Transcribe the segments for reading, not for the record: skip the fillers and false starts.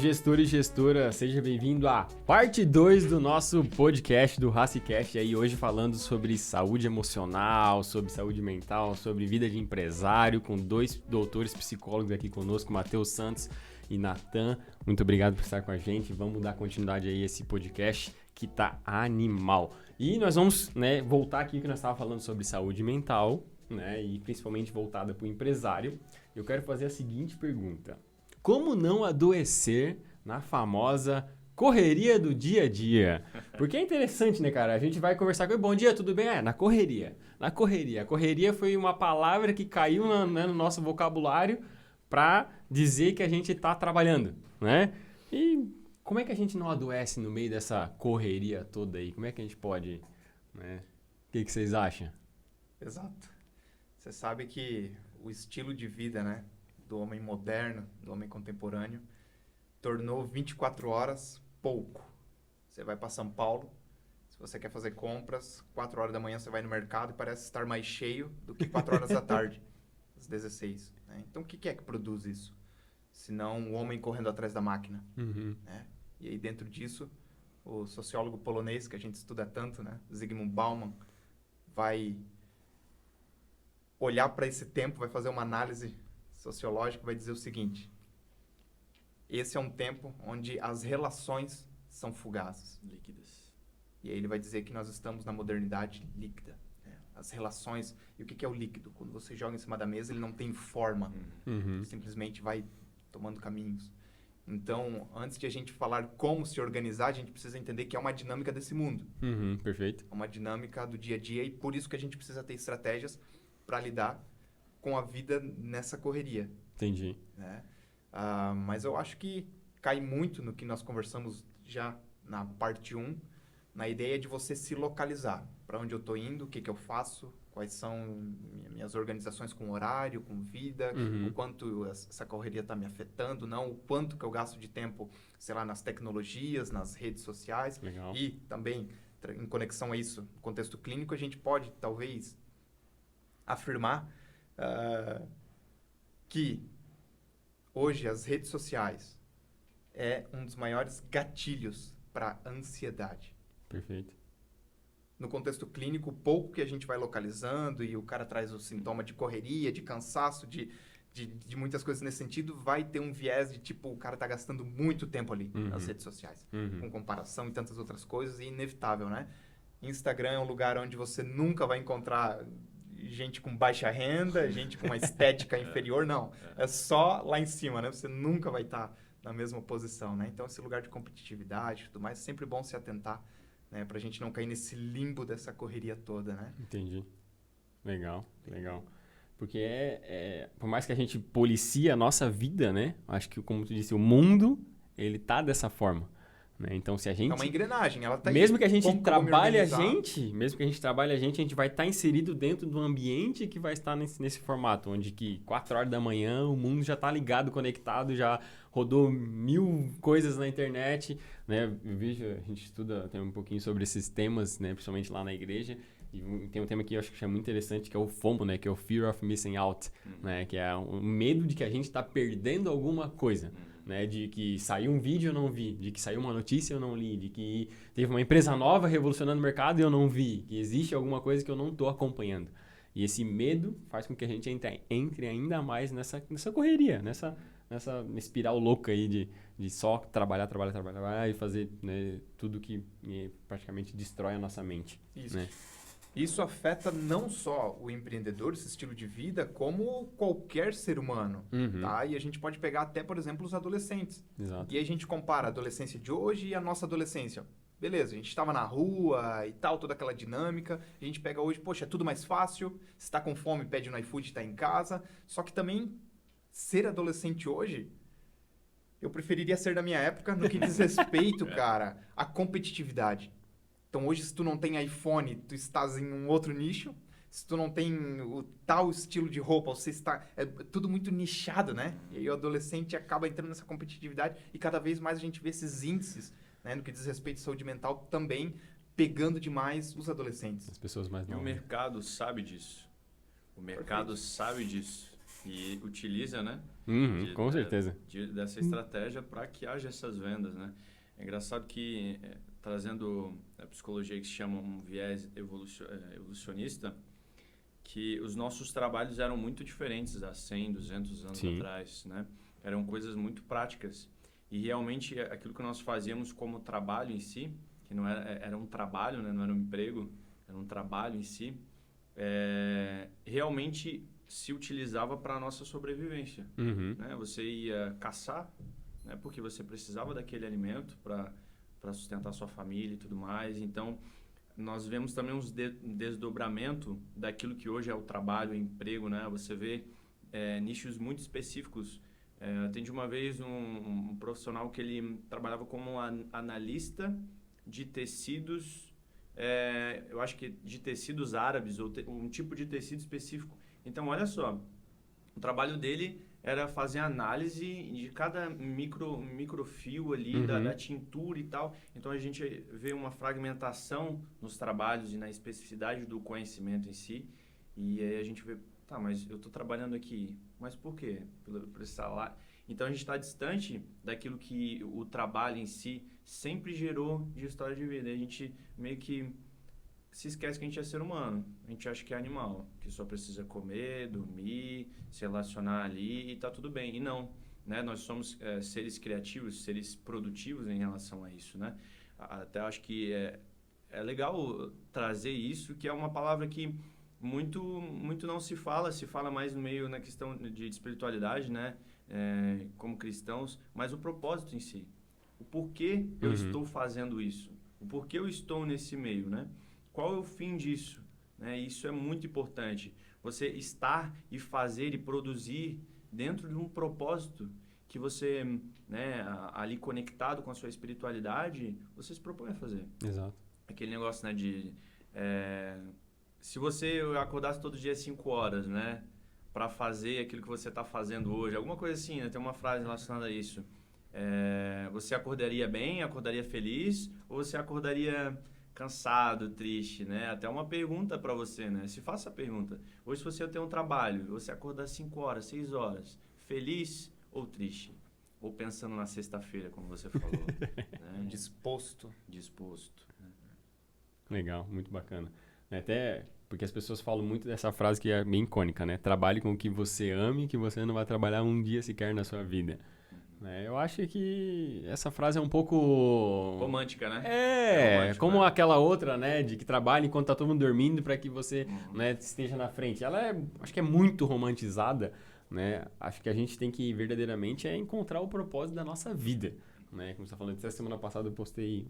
gestor e gestora, seja bem-vindo à parte 2 do nosso podcast do Racicast, aí hoje falando sobre saúde emocional, sobre saúde mental, sobre vida de empresário, com 2 doutores psicólogos aqui conosco, Matheus Santos e Natan. Muito obrigado por estar com a gente, vamos dar continuidade aí a esse podcast que tá animal. E nós vamos, voltar aqui que nós estávamos falando sobre saúde mental, e principalmente voltada para o empresário. Eu quero fazer a seguinte pergunta: como não adoecer na famosa correria do dia a dia? Porque é interessante, né, cara? A gente vai conversar com ele, bom dia, tudo bem? Na correria. Na correria. A correria foi uma palavra que caiu no nosso vocabulário para dizer que a gente está trabalhando, né? E como é que a gente não adoece no meio dessa correria toda aí? Como é que a gente pode, né? O que vocês acham? Exato. Você sabe que o estilo de vida, né, do homem moderno, do homem contemporâneo, tornou 24 horas pouco. Você vai para São Paulo, se você quer fazer compras, 4 horas da manhã você vai no mercado e parece estar mais cheio do que 4 horas da tarde, às 16. Né? Então, o que é que produz isso? Se não o homem correndo atrás da máquina. Uhum. Né? E aí, dentro disso, o sociólogo polonês, que a gente estuda tanto, né, Zygmunt Bauman, vai olhar para esse tempo, vai fazer uma análise sociológica, vai dizer o seguinte: esse é um tempo onde as relações são fugazes, líquidas. E aí ele vai dizer que nós estamos na modernidade líquida. Né? As relações... E o que é o líquido? Quando você joga em cima da mesa, ele não tem forma. Uhum. Ele simplesmente vai tomando caminhos. Então, antes de a gente falar como se organizar, a gente precisa entender que é uma dinâmica desse mundo. Uhum, perfeito. É uma dinâmica do dia a dia e por isso que a gente precisa ter estratégias para lidar com a vida nessa correria. Entendi. Né? Mas eu acho que cai muito no que nós conversamos já na parte 1, na ideia de você se localizar. Para onde eu estou indo, o que eu faço, quais são minhas organizações com horário, com vida, o quanto essa correria está me afetando, não o quanto que eu gasto de tempo, sei lá, nas tecnologias, nas redes sociais. Legal. E também, em conexão a isso, no contexto clínico, a gente pode, talvez, afirmar que hoje as redes sociais é um dos maiores gatilhos para ansiedade. Perfeito. No contexto clínico, pouco que a gente vai localizando e o cara traz o sintoma de correria, de cansaço, de muitas coisas nesse sentido, vai ter um viés de tipo, o cara tá gastando muito tempo ali nas redes sociais, com comparação e tantas outras coisas, e inevitável, né? Instagram é um lugar onde você nunca vai encontrar gente com baixa renda, gente com uma estética inferior, não. É só lá em cima, né? Você nunca vai estar na mesma posição, né? Então, esse lugar de competitividade e tudo mais, é sempre bom se atentar, né? Pra gente não cair nesse limbo dessa correria toda, né? Entendi. Legal. Porque por mais que a gente policie a nossa vida, né? Acho que, como tu disse, o mundo, ele tá dessa forma. Né? Então, se a gente... É uma engrenagem, ela tá mesmo aí. Que a gente Como trabalhe a gente vai estar inserido dentro do ambiente que vai estar nesse formato, onde que 4 horas da manhã o mundo já está ligado, conectado, já rodou 1000 coisas na internet, né? Eu vejo, a gente estuda tem um pouquinho sobre esses temas, né? Principalmente lá na igreja, e tem um tema que eu acho que é muito interessante, que é o FOMO, né? Que é o Fear of Missing Out, né? Que é o medo de que a gente está perdendo alguma coisa. Né, de que saiu um vídeo eu não vi, de que saiu uma notícia eu não li, de que teve uma empresa nova revolucionando o mercado e eu não vi, que existe alguma coisa que eu não estou acompanhando. E esse medo faz com que a gente entre ainda mais nessa correria, nessa espiral louca aí de só trabalhar e fazer, né, tudo que praticamente destrói a nossa mente. Isso. Né? Isso afeta não só o empreendedor, esse estilo de vida, como qualquer ser humano. Tá? E a gente pode pegar até, por exemplo, os adolescentes. Exato. E aí a gente compara a adolescência de hoje e a nossa adolescência. Beleza, a gente estava na rua e tal, toda aquela dinâmica. A gente pega hoje, poxa, é tudo mais fácil. Se está com fome, pede no iFood e está em casa. Só que também, ser adolescente hoje, eu preferiria ser da minha época no que diz respeito, cara, à competitividade. Então, hoje, se tu não tem iPhone, tu estás em um outro nicho. Se tu não tem o tal estilo de roupa, você está... É tudo muito nichado, né? E aí o adolescente acaba entrando nessa competitividade e cada vez mais a gente vê esses índices, né, no que diz respeito à saúde mental, também pegando demais os adolescentes. As pessoas mais E novas. o mercado sabe disso. O mercado sabe disso. e utiliza, né? Com certeza. Dessa estratégia para que haja essas vendas, né? É engraçado que, trazendo a psicologia que se chama um viés evolucionista, que os nossos trabalhos eram muito diferentes há 100, 200 anos atrás, né? Eram coisas muito práticas. E realmente aquilo que nós fazíamos como trabalho em si, que não era um trabalho, né? Não era um emprego, era um trabalho em si, realmente se utilizava para a nossa sobrevivência. Né? Você ia caçar, né? Porque você precisava daquele alimento para sustentar sua família e tudo mais. Então, nós vemos também um desdobramento daquilo que hoje é o trabalho, o emprego, né? Você vê nichos muito específicos. Atendi uma vez um profissional que ele trabalhava como analista de tecidos, eu acho que de tecidos árabes, ou um tipo de tecido específico. Então, olha só, o trabalho dele era fazer análise de cada microfio ali, da tintura e tal. Então, a gente vê uma fragmentação nos trabalhos e na especificidade do conhecimento em si. E aí a gente vê, tá, mas eu estou trabalhando aqui, mas por quê? Por esse salário. Então, a gente está distante daquilo que o trabalho em si sempre gerou de história de vida. E a gente meio que se esquece que a gente é ser humano. A gente acha que é animal, que só precisa comer, dormir, se relacionar ali e tá tudo bem. E não, né? Nós somos seres criativos, seres produtivos em relação a isso, né? Até acho que é legal trazer isso, que é uma palavra que muito não se fala mais no meio na questão de espiritualidade, né? Como cristãos, mas o propósito em si. O porquê eu estou fazendo isso. O porquê eu estou nesse meio, né? Qual é o fim disso? Né? Isso é muito importante. Você estar e fazer e produzir dentro de um propósito que você, né, ali conectado com a sua espiritualidade, você se propõe a fazer. Exato. Aquele negócio, né, se você acordasse todo dia 5 horas, né, para fazer aquilo que você está fazendo hoje, alguma coisa assim, né, tem uma frase relacionada a isso. Você acordaria bem, acordaria feliz, ou você acordaria cansado, triste, né? Até uma pergunta para você, né? Se faça a pergunta. Hoje, se você tem um trabalho, você acordar 5 horas, 6 horas, feliz ou triste? Ou pensando na sexta-feira, como você falou. Né? Disposto. Né? Legal, muito bacana. Até porque as pessoas falam muito dessa frase que é bem icônica, né? Trabalhe com o que você ame, que você não vai trabalhar um dia sequer na sua vida. Eu acho que essa frase é um pouco... romântica, né? Romântico, como aquela outra, né? De que trabalha enquanto tá todo mundo dormindo para que você né, esteja na frente. Ela acho que é muito romantizada, né? Acho que a gente tem que verdadeiramente encontrar o propósito da nossa vida, né? Como você tá falando, até semana passada eu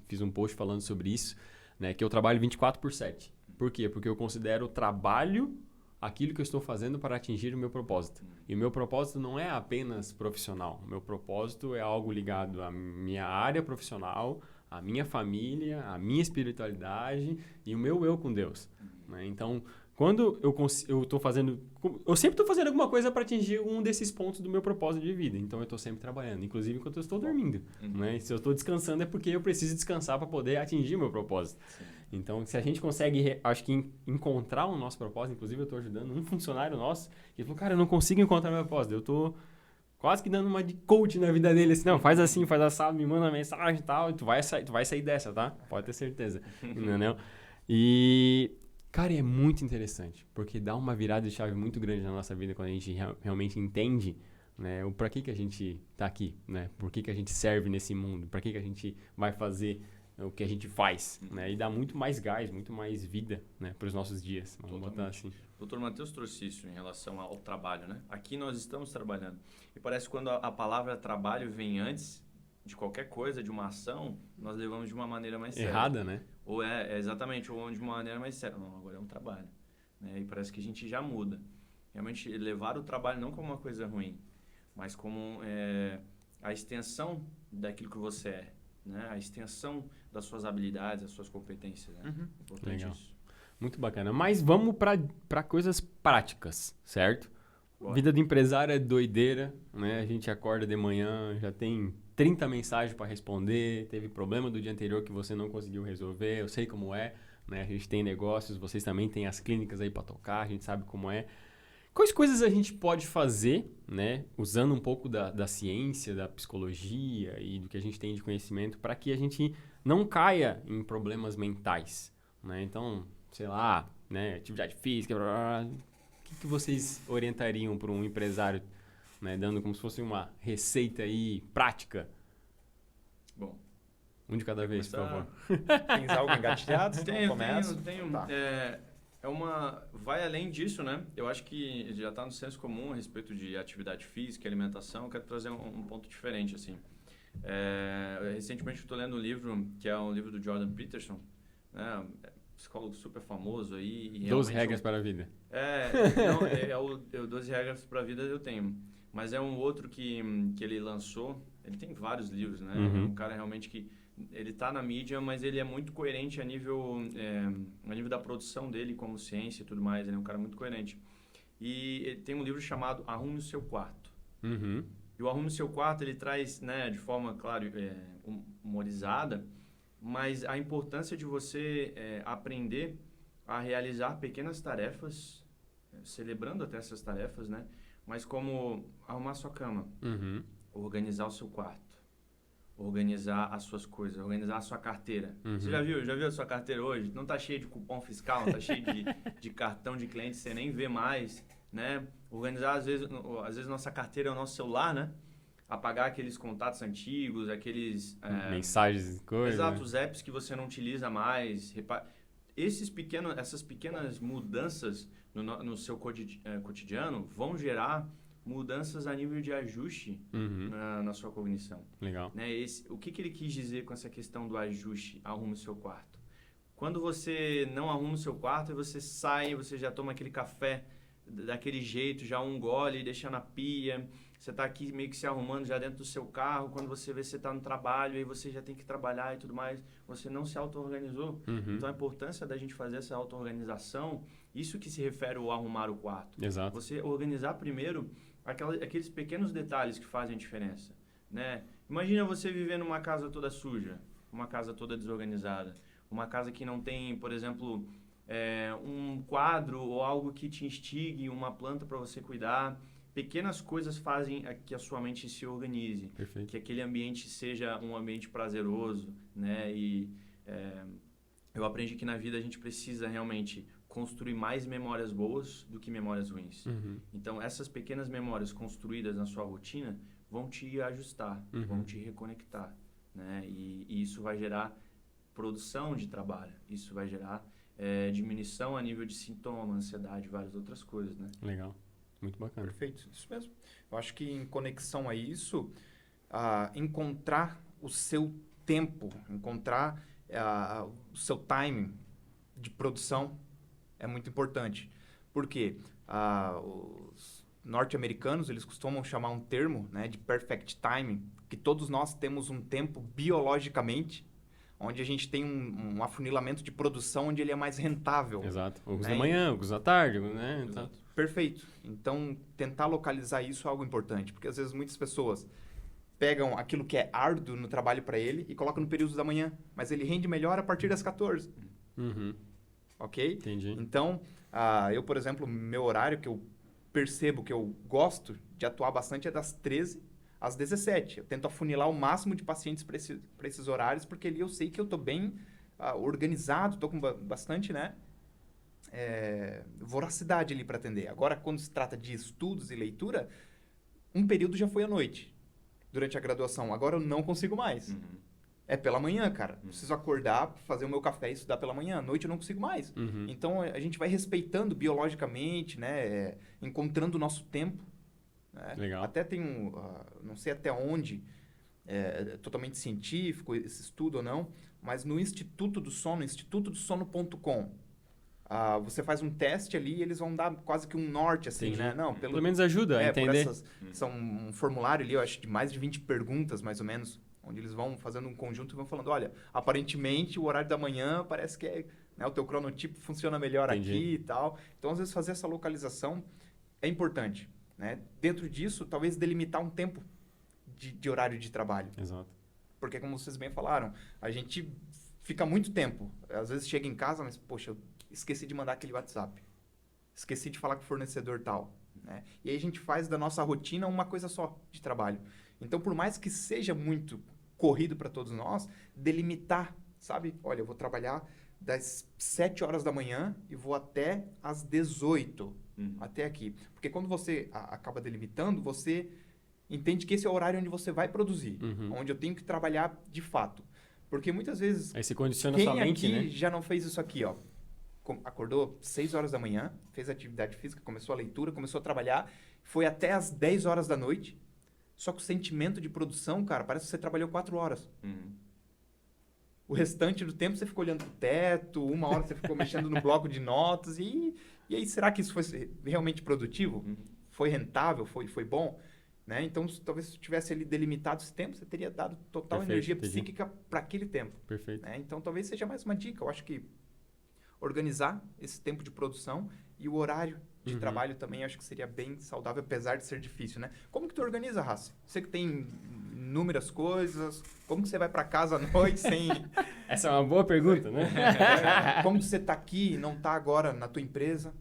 fiz um post falando sobre isso, né? Que eu trabalho 24/7. Por quê? Porque eu considero o trabalho aquilo que eu estou fazendo para atingir o meu propósito. E o meu propósito não é apenas profissional. O meu propósito é algo ligado à minha área profissional, à minha família, à minha espiritualidade e o meu eu com Deus. Né? Então, quando eu estou fazendo... Eu sempre estou fazendo alguma coisa para atingir um desses pontos do meu propósito de vida. Então, eu estou sempre trabalhando, inclusive enquanto eu estou dormindo. Né? E se eu estou descansando é porque eu preciso descansar para poder atingir o meu propósito. Sim. Então, se a gente consegue, acho que encontrar o nosso propósito, inclusive eu estou ajudando um funcionário nosso, que falou, cara, eu não consigo encontrar meu propósito, eu estou quase que dando uma de coach na vida dele, assim, não, faz assim, faz assado, me manda mensagem e tal, e tu vai sair dessa, tá? Pode ter certeza, entendeu? E, cara, é muito interessante, porque dá uma virada de chave muito grande na nossa vida quando a gente realmente entende, né, o para que a gente está aqui, né? Por que a gente serve nesse mundo, para que a gente vai fazer o que a gente faz, né? E dá muito mais gás, muito mais vida, né? Para os nossos dias. Vamos botar assim. O Dr. Matheus trouxe isso em relação ao trabalho, né? Aqui nós estamos trabalhando. E parece que quando a palavra trabalho vem antes de qualquer coisa, de uma ação, nós levamos de uma maneira mais séria. Errada, né? Ou exatamente, ou de uma maneira mais séria. Não, agora é um trabalho. Né? E parece que a gente já muda. Realmente levar o trabalho não como uma coisa ruim, mas como a extensão daquilo que você é. Né? A extensão das suas habilidades, das suas competências. Né? Importante Legal. isso. Muito bacana. Mas vamos para coisas práticas, certo? Bora. Vida do empresário é doideira, né? A gente acorda de manhã, já tem 30 mensagens para responder, teve problema do dia anterior que você não conseguiu resolver, eu sei como é, né? A gente tem negócios, vocês também têm as clínicas aí para tocar, a gente sabe como é. Quais coisas a gente pode fazer, né, usando um pouco da ciência, da psicologia e do que a gente tem de conhecimento para que a gente não caia em problemas mentais, né? Então, sei lá, né, atividade física, blá, blá, blá. O que vocês orientariam para um empresário, né, dando como se fosse uma receita aí prática? Bom, um de cada vez, por favor. Tens algo engatilhado? Tenho. Tá. Vai além disso, né? Eu acho que já está no senso comum a respeito de atividade física e alimentação. Eu quero trazer um ponto diferente, assim. Recentemente eu estou lendo um livro, que é um livro do Jordan Peterson, né? Psicólogo super famoso aí. 12 regras para a vida. 12 regras para a vida eu tenho. Mas é um outro que ele lançou. Ele tem vários livros, né? Uhum. É um cara realmente que... Ele está na mídia, mas ele é muito coerente a nível da produção dele como ciência e tudo mais. Ele é um cara muito coerente. E ele tem um livro chamado Arrume o Seu Quarto. Uhum. E o Arrume o Seu Quarto, ele traz, né, de forma, claro, humorizada, mas a importância de você aprender a realizar pequenas tarefas, celebrando até essas tarefas, né? Mas como arrumar sua cama, Uhum. organizar o seu quarto, organizar as suas coisas, organizar a sua carteira. Uhum. Você já viu a sua carteira hoje? Não está cheia de cupom fiscal, não está cheia de cartão de cliente, você nem vê mais, né? Organizar, às vezes nossa carteira é o nosso celular, né? Apagar aqueles contatos antigos, aqueles... mensagens, coisas. Exato, os apps que você não utiliza mais. Essas pequenas mudanças no seu cotidiano vão gerar mudanças a nível de ajuste Uhum. na sua cognição. Legal. Né? O que ele quis dizer com essa questão do ajuste, arruma o seu quarto? Quando você não arruma o seu quarto, você sai, você já toma aquele café daquele jeito, já um gole, deixa na pia, você está aqui meio que se arrumando já dentro do seu carro, quando você vê você está no trabalho, aí você já tem que trabalhar e tudo mais, você não se auto-organizou. Uhum. Então a importância da gente fazer essa auto-organização, isso que se refere ao arrumar o quarto. Exato. Você organizar primeiro aqueles pequenos detalhes que fazem a diferença, né? Imagina você viver numa casa toda suja, uma casa toda desorganizada, uma casa que não tem, por exemplo, um quadro ou algo que te instigue, uma planta para você cuidar. Pequenas coisas fazem que a sua mente se organize. Perfeito. Que aquele ambiente seja um ambiente prazeroso, né? Eu aprendi que na vida a gente precisa realmente construir mais memórias boas do que memórias ruins. Uhum. Então, essas pequenas memórias construídas na sua rotina vão te ajustar, Uhum. vão te reconectar, né? E isso vai gerar produção de trabalho, isso vai gerar diminuição a nível de sintoma, ansiedade, várias outras coisas, né? Legal. Muito bacana. Perfeito, isso mesmo. Eu acho que em conexão a isso, encontrar o seu tempo, encontrar o seu timing de produção é muito importante. Por quê? Os norte-americanos, eles costumam chamar um termo, né, de perfect timing, que todos nós temos um tempo biologicamente, onde a gente tem um afunilamento de produção onde ele é mais rentável. Exato. Alguns né? da manhã, alguns da tarde, né? Então, Perfeito. Então, tentar localizar isso é algo importante, porque às vezes muitas pessoas pegam aquilo que é árduo no trabalho para ele e colocam no período da manhã, mas ele rende melhor a partir das 14. uhum. Ok? Entendi. Então, eu, por exemplo, meu horário que eu percebo que eu gosto de atuar bastante é das 13 às 17. Eu tento afunilar o máximo de pacientes para esses horários, porque ali eu sei que eu estou bem organizado, estou com bastante, né, voracidade ali para atender. Agora, quando se trata de estudos e leitura, um período já foi à noite, durante a graduação. Agora eu não consigo mais. Uhum. É pela manhã, cara. Preciso acordar, fazer o meu café e estudar pela manhã. À noite eu não consigo mais. Uhum. Então, a gente vai respeitando biologicamente, né? Encontrando o nosso tempo. Né? Legal. Até tem não sei até onde, totalmente científico esse estudo ou não, mas no Instituto do Sono, institutodosono.com, você faz um teste ali e eles vão dar quase que um norte, assim, Entendi. né? Não, Pelo menos ajuda a entender. São um formulário ali, eu acho, de mais de 20 perguntas, mais ou menos, onde eles vão fazendo um conjunto e vão falando, olha, aparentemente o horário da manhã parece que né, o teu cronotipo funciona melhor Entendi. aqui e tal. Então, às vezes, fazer essa localização é importante. Né? Dentro disso, talvez delimitar um tempo de horário de trabalho. Exato. Porque, como vocês bem falaram, a gente fica muito tempo. Às vezes chega em casa, mas, poxa, eu esqueci de mandar aquele WhatsApp. Esqueci de falar com o fornecedor tal. né? E aí a gente faz da nossa rotina uma coisa só de trabalho. Então, por mais que seja muito corrido para todos nós, delimitar, sabe? Olha, eu vou trabalhar das 7 horas da manhã e vou até às 18, até aqui. Porque quando você acaba delimitando, você entende que esse é o horário onde você vai produzir, onde eu tenho que trabalhar de fato. Porque muitas vezes... Aí você condiciona quem sua mente, aqui né? já não fez isso aqui, ó? Acordou 6 horas da manhã, fez atividade física, começou a leitura, começou a trabalhar, foi até às 10 horas da noite. Só que o sentimento de produção, cara, parece que você trabalhou 4 horas. O restante do tempo você ficou olhando pro teto, 1 hora você ficou mexendo no bloco de notas. E aí, será que isso foi realmente produtivo? Foi rentável? Foi bom? Né? Então, talvez se tivesse ali delimitado esse tempo, você teria dado total energia psíquica para aquele tempo. Perfeito. Né? Então, talvez seja mais uma dica. Eu acho que organizar esse tempo de produção e o horário de trabalho também acho que seria bem saudável, apesar de ser difícil, né? Como que tu organiza, Raça? Você que tem inúmeras coisas, como que você vai para casa à noite sem... Essa é uma boa pergunta, né? Como que você tá aqui e não tá agora na tua empresa?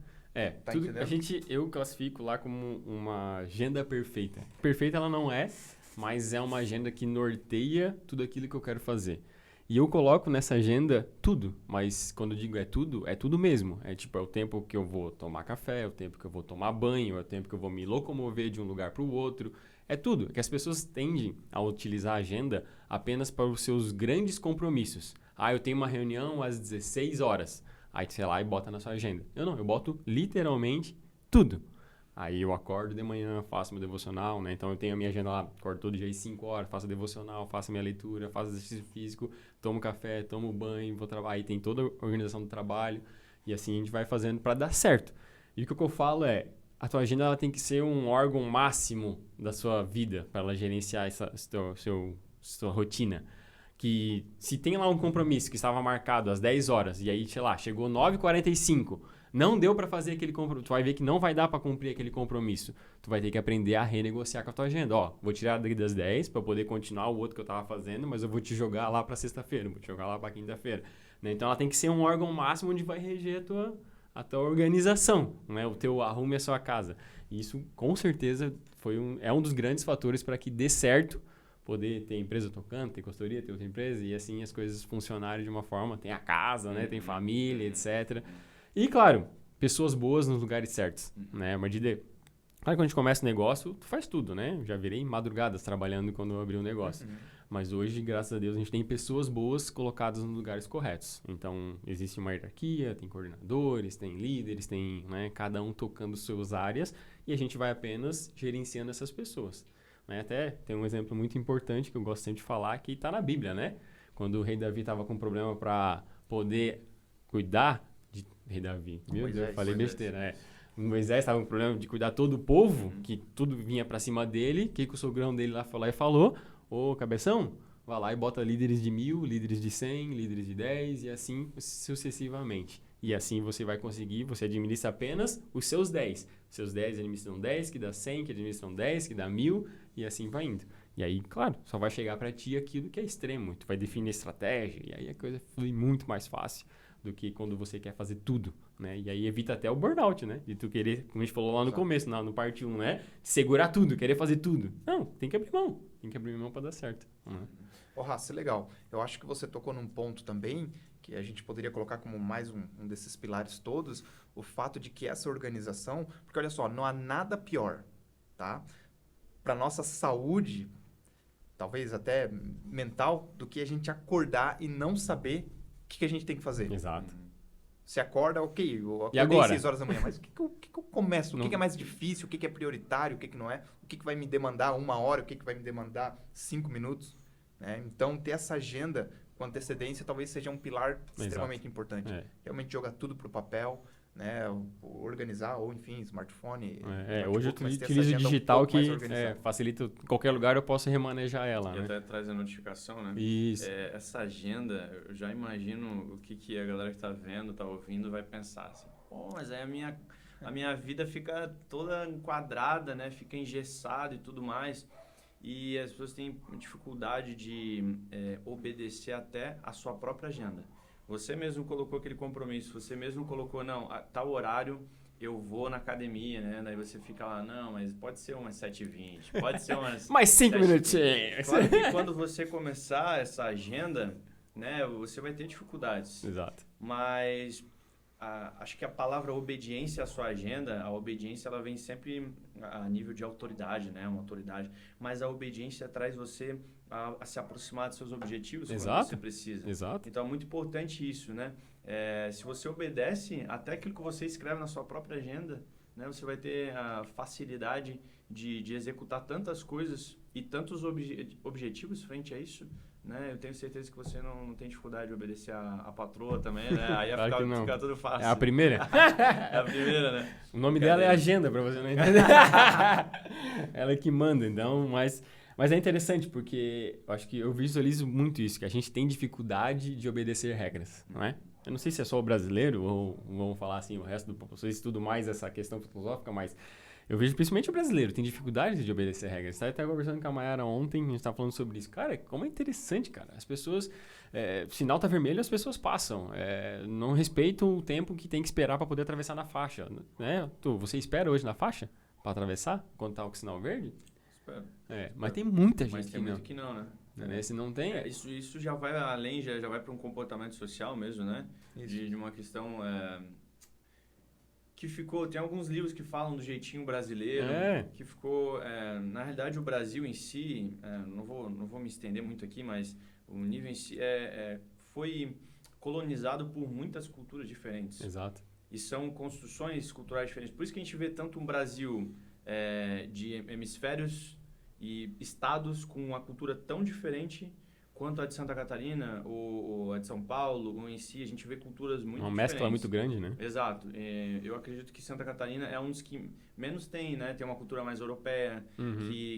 Tá tudo, entendendo? eu classifico lá como uma agenda perfeita. Perfeita ela não é, mas é uma agenda que norteia tudo aquilo que eu quero fazer. E eu coloco nessa agenda tudo, mas quando eu digo é tudo mesmo. É tipo, é o tempo que eu vou tomar café, é o tempo que eu vou tomar banho, é o tempo que eu vou me locomover de um lugar para o outro. É tudo. É que as pessoas tendem a utilizar a agenda apenas para os seus grandes compromissos. Ah, eu tenho uma reunião às 16 horas. Aí você lá e bota na sua agenda. Eu boto literalmente tudo. Aí eu acordo de manhã, faço meu devocional, né? Então eu tenho a minha agenda lá, acordo todo dia às 5 horas, faço devocional, faço minha leitura, faço exercício físico, tomo café, tomo banho, vou trabalhar. Aí tem toda a organização do trabalho e assim a gente vai fazendo para dar certo. E o que eu falo é, a tua agenda ela tem que ser um órgão máximo da sua vida para ela gerenciar sua rotina. Que se tem lá um compromisso que estava marcado às 10 horas e aí, sei lá, chegou 9h45, não deu para fazer aquele compromisso, tu vai ver que não vai dar para cumprir aquele compromisso. Tu vai ter que aprender a renegociar com a tua agenda. Ó, vou tirar daqui das 10 para poder continuar o outro que eu estava fazendo, mas eu vou te jogar lá para sexta-feira, vou te jogar lá para quinta-feira. Né? Então ela tem que ser um órgão máximo onde vai reger a tua organização, né? O teu arrume a sua casa. E isso, com certeza, é um dos grandes fatores para que dê certo poder ter empresa tocando, ter consultoria, ter outra empresa e assim as coisas funcionarem de uma forma. Tem a casa, né? Tem família, etc. E, claro, pessoas boas nos lugares certos, né? Claro que quando a gente começa o negócio, tu faz tudo, né? Já virei madrugadas trabalhando quando eu abri um negócio. Mas hoje, graças a Deus, a gente tem pessoas boas colocadas nos lugares corretos. Então, existe uma hierarquia, tem coordenadores, tem líderes, tem, né, cada um tocando suas áreas e a gente vai apenas gerenciando essas pessoas. Né? Até tem um exemplo muito importante que eu gosto sempre de falar, que está na Bíblia, né? Quando o rei Davi estava com problema para poder cuidar de... Rei Davi, meu Deus, eu falei besteira, Moisés estava com problema de cuidar todo o povo, que tudo vinha para cima dele. O que o sogrão dele lá falou e falou? Ô, cabeção, vai lá e bota líderes de 1000, líderes de 100, líderes de 10 e assim sucessivamente. E assim você vai conseguir, você administra apenas os seus 10. Seus 10 administram 10, que dá 100, que administram 10, que dá 1000 e assim vai indo. E aí, claro, só vai chegar para ti aquilo que é extremo. Tu vai definir a estratégia e aí a coisa flui muito mais fácil do que quando você quer fazer tudo, né? E aí evita até o burnout, né? De tu querer, como a gente falou lá no começo, no parte 1, né? Segurar tudo, querer fazer tudo. Não, tem que abrir mão. Tem que abrir mão para dar certo. Ô, Raça, legal. Eu acho que você tocou num ponto também que a gente poderia colocar como mais um desses pilares todos, o fato de que essa organização... Porque, olha só, não há nada pior, tá? Para nossa saúde, talvez até mental, do que a gente acordar e não saber o que a gente tem que fazer. Exato. Você acorda, ok, eu acordei e agora? 6 horas da manhã, mas o que eu começo? O que é mais difícil? O que é prioritário? O que não é? O que vai me demandar 1 hora? O que vai me demandar 5 minutos? Né? Então, ter essa agenda com antecedência talvez seja um pilar extremamente importante. Realmente jogar tudo para o papel, né? Organizar, ou enfim, smartphone. Hoje eu utilizo o digital que facilita. Em qualquer lugar eu posso remanejar ela. E né? até traz a notificação, né? Isso. Essa agenda, eu já imagino o que a galera que está vendo, está ouvindo, vai pensar assim. Pô, mas aí a minha vida fica toda enquadrada, né? Fica engessada e tudo mais. E as pessoas têm dificuldade de obedecer até a sua própria agenda. Você mesmo colocou aquele compromisso, você mesmo colocou, não, a tal horário eu vou na academia, né? Daí você fica lá, não, mas pode ser umas 7h20, pode ser umas... Mais 5 7h20. minutinhos. Claro que quando você começar essa agenda, né, você vai ter dificuldades. Exato. Mas acho que a palavra obediência à sua agenda, a obediência ela vem sempre a nível de autoridade, né? Uma autoridade. Mas a obediência traz você a se aproximar dos seus objetivos quando você precisa. Exato. Então é muito importante isso, né? Se você obedece até aquilo que você escreve na sua própria agenda, né? Você vai ter a facilidade de executar tantas coisas e tantos objetivos frente a isso, né? Eu tenho certeza que você não tem dificuldade de obedecer a patroa também, né? Aí claro ficar tudo fácil. É a primeira? É a primeira, né? O nome dela é agenda, pra você não entender. Ela é que manda, então, mas é interessante porque eu acho que eu visualizo muito isso, que a gente tem dificuldade de obedecer regras, não é? Eu não sei se é só o brasileiro ou vamos falar assim, o resto do... Vocês estudam mais essa questão filosófica, mas eu vejo principalmente o brasileiro, tem dificuldade de obedecer regras. Estava até conversando com a Mayara ontem, a gente estava falando sobre isso. Cara, como é interessante, cara. As pessoas, sinal tá vermelho, as pessoas passam. Não respeitam o tempo que tem que esperar para poder atravessar na faixa, né? Você espera hoje na faixa para atravessar quando tá o sinal verde? Espero. Mas tem muita gente mas tem que muito que não, né? Se não tem... Isso já vai além, já vai para um comportamento social mesmo, né? De uma questão... que ficou... Tem alguns livros que falam do jeitinho brasileiro, que ficou... na realidade, o Brasil em si... não vou me estender muito aqui, mas o nível em si foi colonizado por muitas culturas diferentes. Exato. E são construções culturais diferentes. Por isso que a gente vê tanto um Brasil de hemisférios e estados com uma cultura tão diferente quanto a de Santa Catarina ou a de São Paulo, ou em si, a gente vê culturas muito diferentes. Uma mescla muito grande, né? Exato. Eu acredito que Santa Catarina é um dos que menos tem, né? Tem uma cultura mais europeia,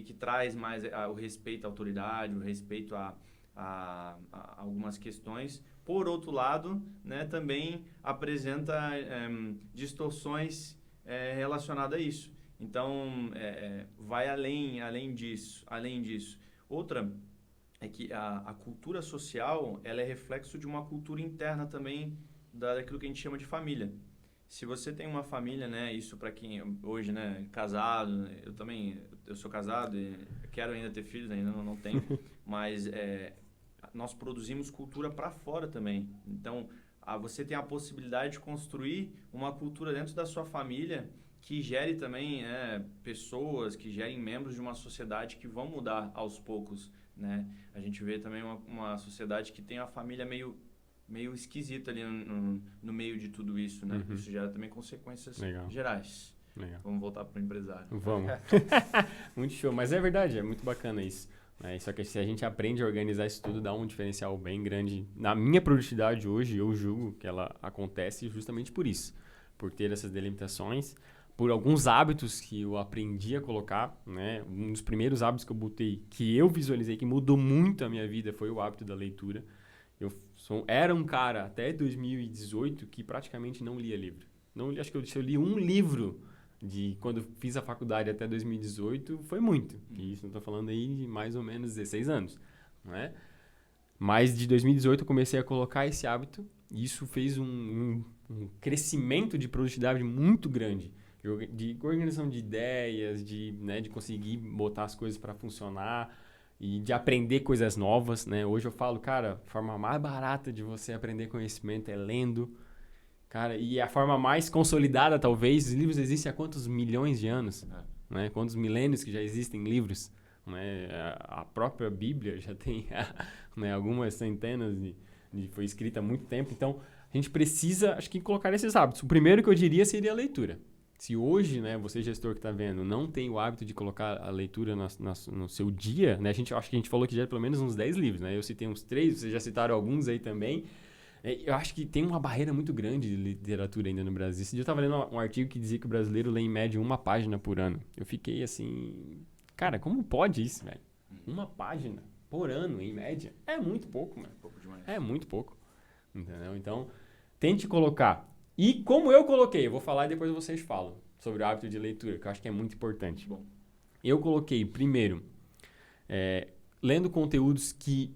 que traz mais o respeito à autoridade, o respeito a algumas questões. Por outro lado, né, também apresenta distorções relacionadas a isso. Então, vai além disso. Outra é que a cultura social, ela é reflexo de uma cultura interna também daquilo que a gente chama de família. Se você tem uma família, né, isso para quem hoje, né, casado, eu sou casado e quero ainda ter filhos, ainda não tenho, mas nós produzimos cultura para fora também. Então, você tem a possibilidade de construir uma cultura dentro da sua família que gere também pessoas, que gerem membros de uma sociedade que vão mudar aos poucos, né? A gente vê também uma sociedade que tem a família meio esquisita ali no meio de tudo isso, né? Isso gera também consequências gerais. Legal. Vamos voltar para o empresário. Vamos. Muito show. Mas é verdade, é muito bacana isso. Só que se a gente aprende a organizar isso tudo, dá um diferencial bem grande. Na minha produtividade hoje, eu julgo que ela acontece justamente por isso. Por ter essas delimitações, por alguns hábitos que eu aprendi a colocar, né? Um dos primeiros hábitos que eu botei, que eu visualizei, que mudou muito a minha vida, foi o hábito da leitura. Eu era um cara, até 2018, que praticamente não lia livro. Acho que eu li um livro de quando fiz a faculdade até 2018, foi muito. E isso, não estou falando aí de mais ou menos 16 anos, não é? Mas de 2018 eu comecei a colocar esse hábito e isso fez um crescimento de produtividade muito grande. De organização de ideias, de conseguir botar as coisas para funcionar e de aprender coisas novas, né? Hoje eu falo, cara, a forma mais barata de você aprender conhecimento é lendo. Cara, e a forma mais consolidada, talvez, os livros existem há quantos milhões de anos? Né? Quantos milênios que já existem livros? Né? A própria Bíblia já tem né, algumas centenas foi escrita há muito tempo. Então, a gente precisa, acho que, colocar esses hábitos. O primeiro que eu diria seria a leitura. Se hoje, né, você gestor que está vendo, não tem o hábito de colocar a leitura no seu dia, né, acho que a gente falou que já é pelo menos uns 10 livros, né? Eu citei uns 3, vocês já citaram alguns aí também. Eu acho que tem uma barreira muito grande de literatura ainda no Brasil. Esse dia eu estava lendo um artigo que dizia que o brasileiro lê em média 1 página por ano. Eu fiquei assim... Cara, como pode isso, velho? 1 página por ano, em média. É muito pouco, mano. Pouco demais. É muito pouco. Entendeu? Então, tente colocar. E como eu coloquei, eu vou falar e depois vocês falam sobre o hábito de leitura, que eu acho que é muito importante. Bom. Eu coloquei, primeiro, lendo conteúdos que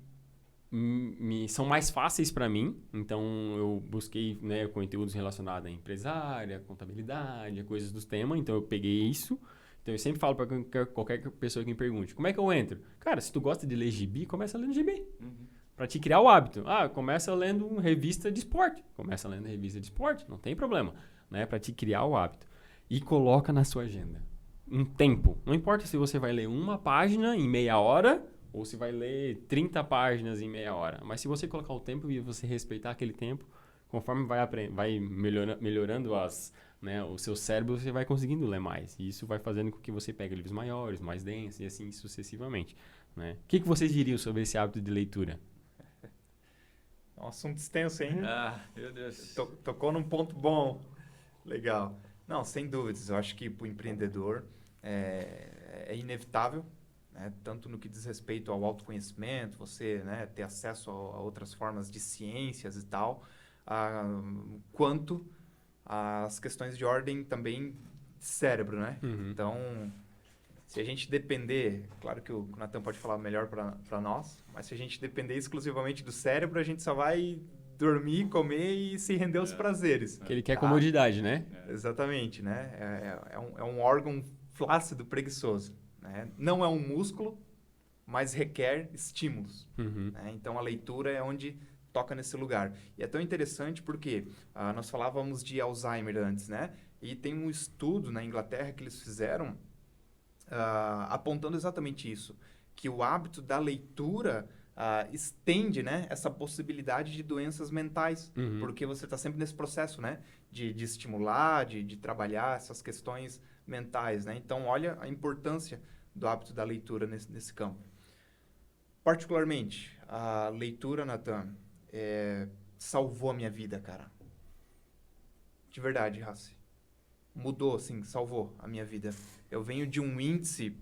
são mais fáceis para mim. Então, eu busquei, né, conteúdos relacionados à empresária, contabilidade, coisas do tema. Então, eu peguei isso. Então, eu sempre falo para qualquer pessoa que me pergunte, como é que eu entro? Cara, se tu gosta de ler gibi, começa lendo gibi. Para te criar o hábito. Começa lendo uma revista de esporte. Começa lendo revista de esporte, não tem problema. Né? Para te criar o hábito. E coloca na sua agenda um tempo. Não importa se você vai ler uma página em meia hora ou se vai ler 30 páginas em meia hora. Mas se você colocar o tempo e você respeitar aquele tempo, conforme vai melhorando o seu cérebro, você vai conseguindo ler mais. E isso vai fazendo com que você pegue livros maiores, mais densos e assim sucessivamente. Né? O que vocês diriam sobre esse hábito de leitura? É um assunto extenso, hein? Meu Deus. Tocou num ponto bom. Legal. Não, sem dúvidas. Eu acho que para o empreendedor é inevitável, né? Tanto no que diz respeito ao autoconhecimento, você, né, ter acesso a outras formas de ciências e tal, quanto as questões de ordem também de cérebro, né? Então, se a gente depender, claro que o Nathan pode falar melhor para nós, mas se a gente depender exclusivamente do cérebro, a gente só vai dormir, comer e se render aos prazeres. Que ele quer comodidade, né? Exatamente, né? É um órgão flácido, preguiçoso. Né? Não é um músculo, mas requer estímulos. Né? Então, a leitura é onde toca nesse lugar. E é tão interessante porque nós falávamos de Alzheimer antes, né? E tem um estudo na Inglaterra que eles fizeram apontando exatamente isso, que o hábito da leitura estende, né, essa possibilidade de doenças mentais, porque você está sempre nesse processo, né, de estimular, de trabalhar essas questões mentais, né? Então, olha a importância do hábito da leitura nesse campo. Particularmente, a leitura, Nathan, salvou a minha vida, cara. De verdade, Rassi. Mudou, assim, salvou a minha vida. Eu venho de um índice,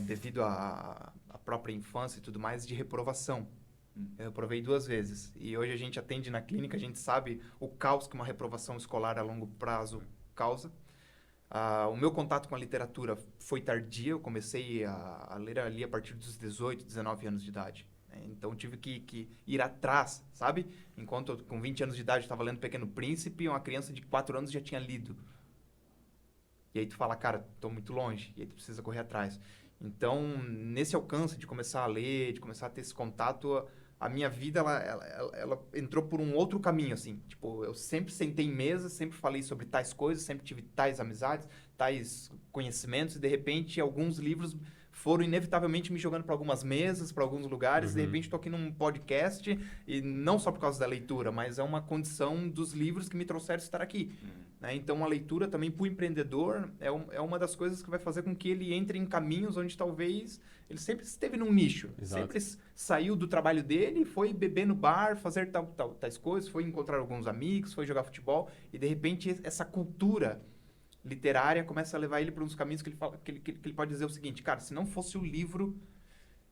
devido à própria infância e tudo mais, de reprovação. Eu reprovei 2 vezes. E hoje a gente atende na clínica, a gente sabe o caos que uma reprovação escolar a longo prazo causa. O meu contato com a literatura foi tardio. Eu comecei a ler ali a partir dos 18, 19 anos de idade. Então, tive que ir atrás, sabe? Enquanto eu, com 20 anos de idade, estava lendo Pequeno Príncipe, uma criança de 4 anos já tinha lido. E aí tu fala, cara, estou muito longe. E aí tu precisa correr atrás. Então, nesse alcance de começar a ler, de começar a ter esse contato, a minha vida, ela entrou por um outro caminho, assim. Tipo, eu sempre sentei em mesa, sempre falei sobre tais coisas, sempre tive tais amizades, tais conhecimentos. E, de repente, alguns livros foram inevitavelmente me jogando para algumas mesas, para alguns lugares. De repente, estou aqui num podcast, e não só por causa da leitura, mas é uma condição dos livros que me trouxeram estar aqui. Né? Então, a leitura também, para o empreendedor, é uma das coisas que vai fazer com que ele entre em caminhos onde talvez ele sempre esteve num nicho. Exato. Sempre saiu do trabalho dele, foi beber no bar, fazer tais coisas, foi encontrar alguns amigos, foi jogar futebol. E, de repente, essa cultura literária começa a levar ele para uns caminhos que ele pode dizer o seguinte, cara, se não fosse o livro,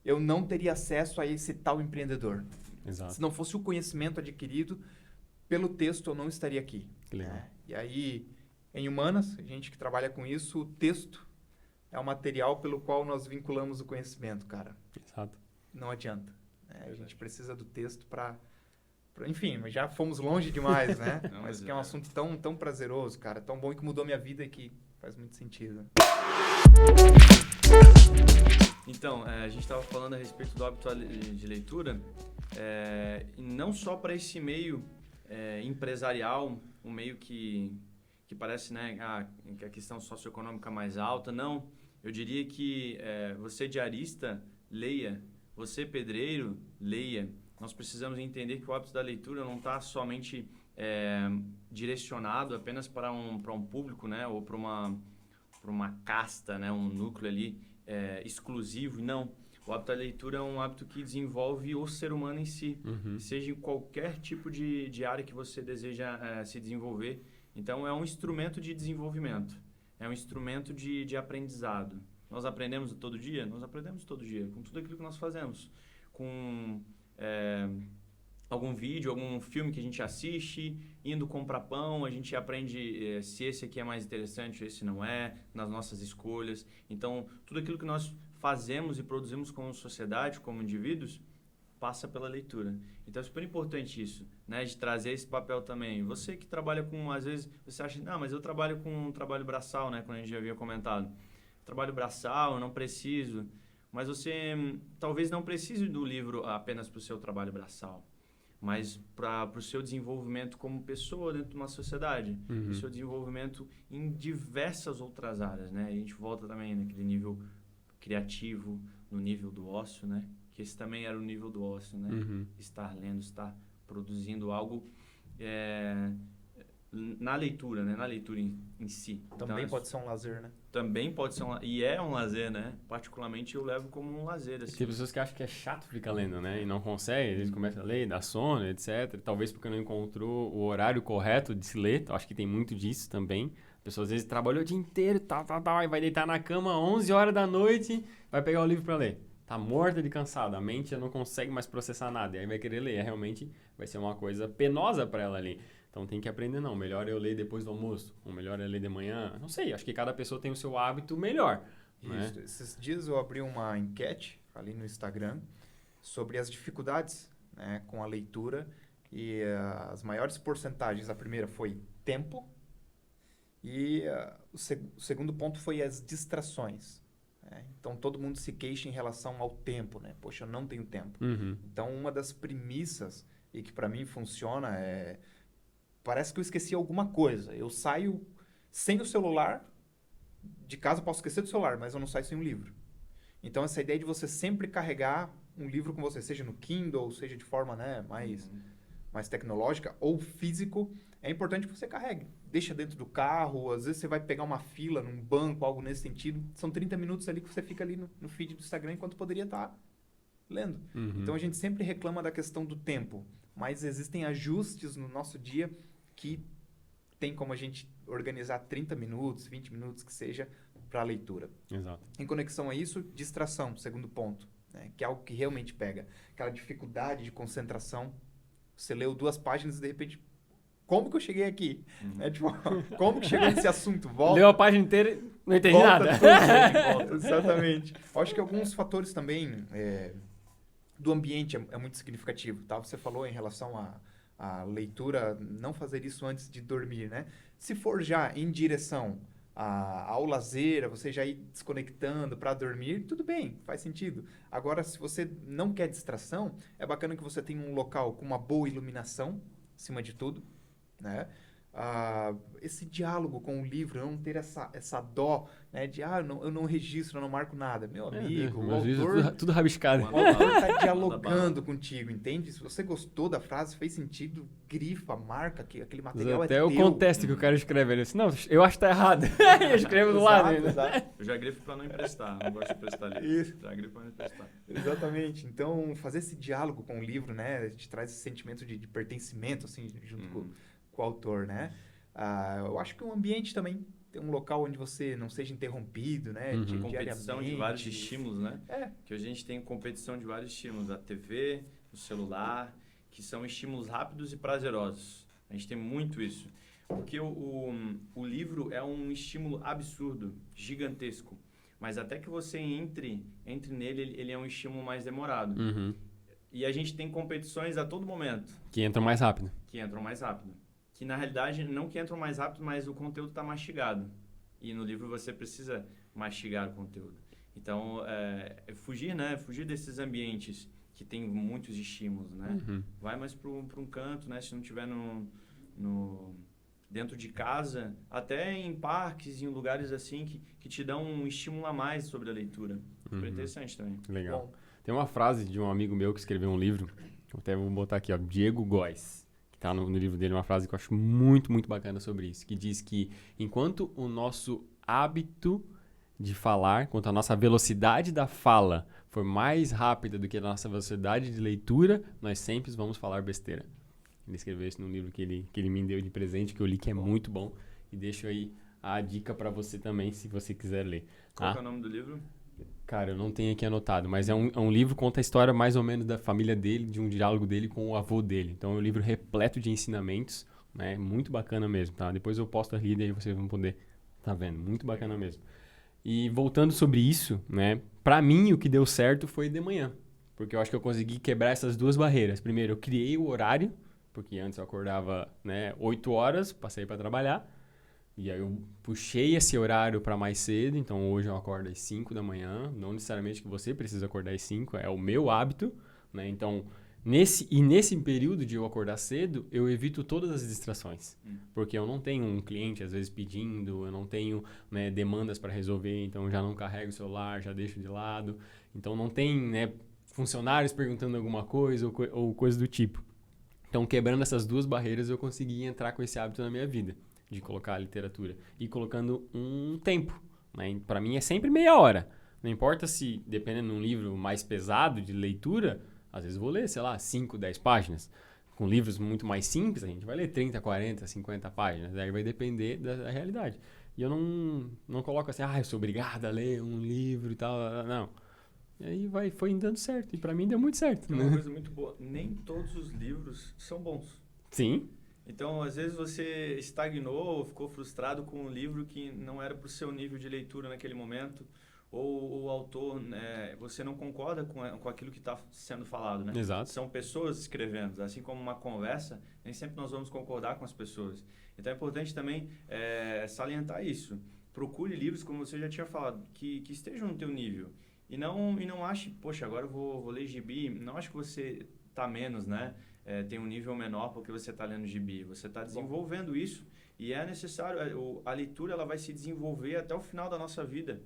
eu não teria acesso a esse tal empreendedor. Exato. Se não fosse o conhecimento adquirido pelo texto, eu não estaria aqui. Que legal. E aí, em Humanas, a gente que trabalha com isso, o texto é o material pelo qual nós vinculamos o conhecimento, cara. Exato. Não adianta. A gente precisa do texto para... Enfim, mas já fomos longe demais, né? Não, mas que é um assunto tão prazeroso, cara. Tão bom e que mudou minha vida e que faz muito sentido. Então, a gente estava falando a respeito do hábito de leitura, e não só para esse meio empresarial, um meio que parece, né, que a questão socioeconômica mais alta, não. Eu diria que você diarista, leia. Você pedreiro, leia. Nós precisamos entender que o hábito da leitura não está somente direcionado apenas para um público, né, ou para uma casta, né, um núcleo ali exclusivo. Não. O hábito da leitura é um hábito que desenvolve o ser humano em si, seja em qualquer tipo de área que você deseja se desenvolver. Então, é um instrumento de desenvolvimento, é um instrumento de aprendizado. Nós aprendemos todo dia? Nós aprendemos todo dia, com tudo aquilo que nós fazemos. Com algum vídeo, algum filme que a gente assiste, indo comprar pão, a gente aprende se esse aqui é mais interessante, esse não é, nas nossas escolhas. Então, tudo aquilo que nós fazemos e produzimos como sociedade, como indivíduos, passa pela leitura. Então, é super importante isso, né? De trazer esse papel também. Você que trabalha com, às vezes, você acha, não, mas eu trabalho com um trabalho braçal, né? Como a gente já havia comentado. Trabalho braçal, eu não preciso. Mas você talvez não precise do livro apenas para o seu trabalho braçal, mas para o seu desenvolvimento como pessoa dentro de uma sociedade. O seu desenvolvimento em diversas outras áreas, né? A gente volta também naquele nível criativo, no nível do ócio, né? Que esse também era o nível do ócio, né? Estar lendo, estar produzindo algo na leitura, né? Na leitura em si. Também então, pode ser um lazer, né? Também pode ser e é um lazer, né? Particularmente eu levo como um lazer, assim. Tem pessoas que acham que é chato ficar lendo, né? E não consegue, eles começam a ler, dá sono, etc. Talvez porque não encontrou o horário correto de se ler. Acho que tem muito disso também. A pessoa às vezes trabalhou o dia inteiro, e vai deitar na cama 11 horas da noite, vai pegar o livro para ler. Tá morta de cansado, a mente já não consegue mais processar nada. E aí vai querer ler, realmente vai ser uma coisa penosa para ela ali. Então tem que aprender, não. Melhor eu ler depois do almoço, ou melhor eu ler de manhã. Não sei, acho que cada pessoa tem o seu hábito melhor. Isso. Né? Esses dias eu abri uma enquete ali no Instagram sobre as dificuldades, né, com a leitura. E as maiores porcentagens, a primeira foi tempo. E o segundo ponto foi as distrações. Então, todo mundo se queixa em relação ao tempo, né? Poxa, eu não tenho tempo. Então, uma das premissas, e que para mim funciona, parece que eu esqueci alguma coisa. Eu saio sem o celular, de casa eu posso esquecer do celular, mas eu não saio sem um livro. Então, essa ideia de você sempre carregar um livro com você, seja no Kindle, seja de forma, né, mais tecnológica, ou físico, é importante que você carregue. Deixa dentro do carro, às vezes você vai pegar uma fila num banco, algo nesse sentido. São 30 minutos ali que você fica ali no feed do Instagram enquanto poderia estar lendo. Então, a gente sempre reclama da questão do tempo, mas existem ajustes no nosso dia que tem como a gente organizar 30 minutos, 20 minutos, que seja, para a leitura. Exato. Em conexão a isso, distração, segundo ponto, né? Que é algo que realmente pega. Aquela dificuldade de concentração. Você leu 2 páginas e, de repente, como que eu cheguei aqui? Tipo, como que chegou nesse assunto? Volta. Leu a página inteira e não entendi Volta nada. Volta. Exatamente. Eu acho que alguns fatores também do ambiente é muito significativo. Tá? Você falou em relação à leitura, não fazer isso antes de dormir, né? Se for já em direção ao lazer, você já ir desconectando para dormir, tudo bem, faz sentido. Agora, se você não quer distração, é bacana que você tenha um local com uma boa iluminação, acima de tudo, né? Esse diálogo com o livro, não ter essa dó, né, de eu não registro, eu não marco nada. Meu amigo, o autor... Tudo rabiscado. O autor está dialogando contigo, entende? Se você gostou da frase, fez sentido, grifa, marca, aquele material até é teu. o contexto que o cara escreve, ele disse, não, eu acho que tá errado. Eu escrevo do lado ainda. Exato. Eu já grifo para não emprestar, não gosto de emprestar livro. Isso. Já grifo para não emprestar. Exatamente. Então, fazer esse diálogo com o livro, né, te traz esse sentimento de pertencimento, assim, junto com o autor, né? Eu acho que o ambiente também tem um local onde você não seja interrompido, né? Competição de vários estímulos, né? Que a gente tem competição de vários estímulos, a TV, o celular, que são estímulos rápidos e prazerosos. A gente tem muito isso. Porque o livro é um estímulo absurdo, gigantesco. Mas até que você entre nele, ele é um estímulo mais demorado. E a gente tem competições a todo momento. Que entram mais rápido. Que na realidade não que entram mais rápido, mas o conteúdo está mastigado. E no livro você precisa mastigar o conteúdo. Então, fugir desses ambientes que tem muitos estímulos, né? Vai mais para um canto, né? Se não tiver dentro de casa, até em parques, em lugares assim que te dão um estímulo a mais sobre a leitura. Super interessante também. Legal. Bom. Tem uma frase de um amigo meu que escreveu um livro, eu até vou botar aqui, ó, Diego Góes. Tá no livro dele uma frase que eu acho muito, muito bacana sobre isso, que diz que enquanto o nosso hábito de falar, enquanto a nossa velocidade da fala for mais rápida do que a nossa velocidade de leitura, nós sempre vamos falar besteira. Ele escreveu isso num livro que ele me deu de presente, que eu li, que é muito bom, e deixo aí a dica para você também, se você quiser ler. Qual que é o nome do livro? Cara, eu não tenho aqui anotado, mas é um livro que conta a história mais ou menos da família dele, de um diálogo dele com o avô dele. Então é um livro repleto de ensinamentos, né? Muito bacana mesmo, tá? Depois eu posto ali, daí vocês vão poder tá vendo. Muito bacana mesmo. E voltando sobre isso, né? Pra mim, o que deu certo foi de manhã. porque eu acho que eu consegui quebrar essas duas barreiras. Primeiro, eu criei o horário, porque antes eu acordava, né, 8 horas, passei para trabalhar. E aí eu puxei esse horário para mais cedo, então hoje eu acordo às 5 da manhã. Não necessariamente que você precisa acordar às 5, é o meu hábito, né? Então, nesse período de eu acordar cedo, eu evito todas as distrações. Porque eu não tenho um cliente, às vezes, pedindo, eu não tenho, né, demandas para resolver, então eu já não carrego o celular, já deixo de lado. Então não tem, né, funcionários perguntando alguma coisa ou coisa do tipo. Então, quebrando essas duas barreiras, eu consegui entrar com esse hábito na minha vida, de colocar a literatura. E colocando um tempo, né? Para mim é sempre meia hora. Não importa se, dependendo de um livro mais pesado de leitura, às vezes eu vou ler, sei lá, 5, 10 páginas. Com livros muito mais simples, a gente vai ler 30, 40, 50 páginas. Aí vai depender da realidade. E eu não coloco assim, eu sou obrigado a ler um livro e tal. Não. E aí foi dando certo. E pra mim deu muito certo. Tem uma coisa muito boa. Nem todos os livros são bons. Sim. Então, às vezes você estagnou ou ficou frustrado com um livro que não era pro seu nível de leitura naquele momento. Ou o autor, né, você não concorda com aquilo que está sendo falado, né? Exato. São pessoas escrevendo. Assim como uma conversa, nem sempre nós vamos concordar com as pessoas. Então, é importante também salientar isso. Procure livros, como você já tinha falado, que estejam no teu nível. E não ache, poxa, agora eu vou ler gibi. Não ache que você está menos, né? Tem um nível menor porque você está lendo gibi. Você está desenvolvendo isso e é necessário. A leitura ela vai se desenvolver até o final da nossa vida.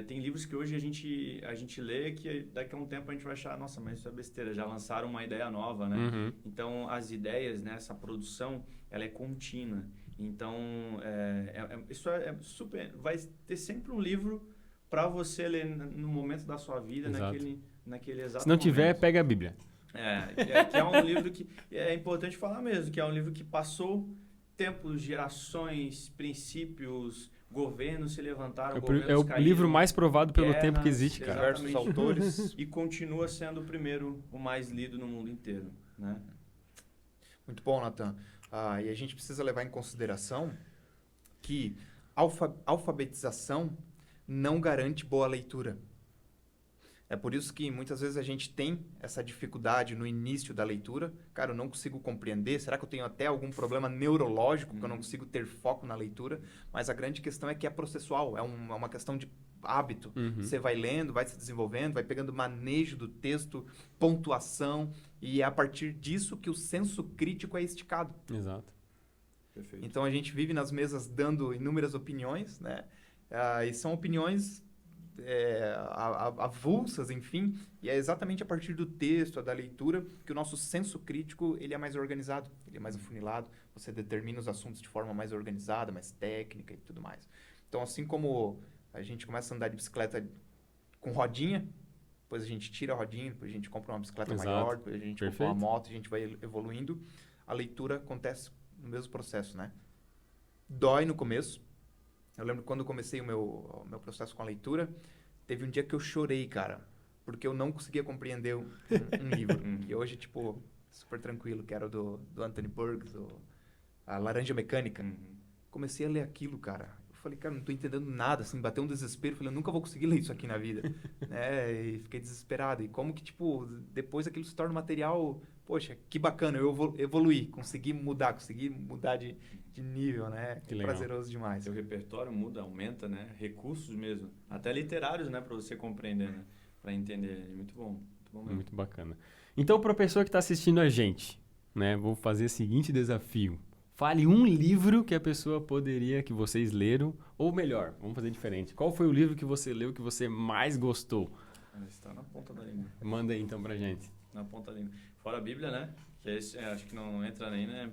Tem livros que hoje a gente lê que daqui a um tempo a gente vai achar, nossa, mas isso é besteira, já lançaram uma ideia nova, né? Uhum. Então, as ideias, né, essa produção, ela é contínua. Então, isso é super... Vai ter sempre um livro para você ler no momento da sua vida, naquele exato Se não tiver, momento. pega a Bíblia. Que é um livro que... É importante falar mesmo, que é um livro que passou tempos, gerações, princípios... Governos se levantaram, governos o livro mais provado pelo tempo que existe, cara. Diversos autores. E continua sendo o mais lido no mundo inteiro, né? Muito bom, Nathan. E a gente precisa levar em consideração que alfabetização não garante boa leitura. É por isso que muitas vezes a gente tem essa dificuldade no início da leitura. Cara, eu não consigo compreender. Será que eu tenho até algum problema neurológico que eu não consigo ter foco na leitura? Mas a grande questão é que é processual. É uma questão de hábito. Você vai lendo, vai se desenvolvendo, vai pegando manejo do texto, pontuação. E é a partir disso que o senso crítico é esticado. Exato. Perfeito. Então, a gente vive nas mesas dando inúmeras opiniões, né? E são opiniões... avulsas, enfim, e é exatamente a partir do texto, da leitura, que o nosso senso crítico ele é mais organizado, ele é mais afunilado, você determina os assuntos de forma mais organizada, mais técnica e tudo mais. Então, assim como a gente começa a andar de bicicleta com rodinha, depois a gente tira a rodinha, depois a gente compra uma bicicleta maior, depois a gente compra uma moto, a gente vai evoluindo, a leitura acontece no mesmo processo, né? Dói no começo. Eu lembro quando eu comecei o meu processo com a leitura, teve um dia que eu chorei, cara, porque eu não conseguia compreender um livro. E hoje, tipo, super tranquilo, que era o do Anthony Burgess, A Laranja Mecânica. Comecei a ler aquilo, cara. Eu falei, cara, não tô entendendo nada, assim, bateu um desespero. Falei, eu nunca vou conseguir ler isso aqui na vida. E fiquei desesperado. E como que, tipo, depois aquilo se torna material... Poxa, que bacana, eu evoluí, consegui mudar de nível, né? Que legal. Prazeroso demais. Seu repertório muda, aumenta, né? Recursos mesmo, até literários, né? Para você compreender, né? Para entender. Muito bom mesmo. Muito bacana. Então, para a pessoa que está assistindo a gente, né? Vou fazer o seguinte desafio. Fale um livro que a pessoa que vocês leram, ou melhor, vamos fazer diferente. Qual foi o livro que você leu que você mais gostou? Está na ponta da língua. Manda aí então pra gente. Na ponta da língua. Fora a Bíblia, né? Que acho que não entra nem, né?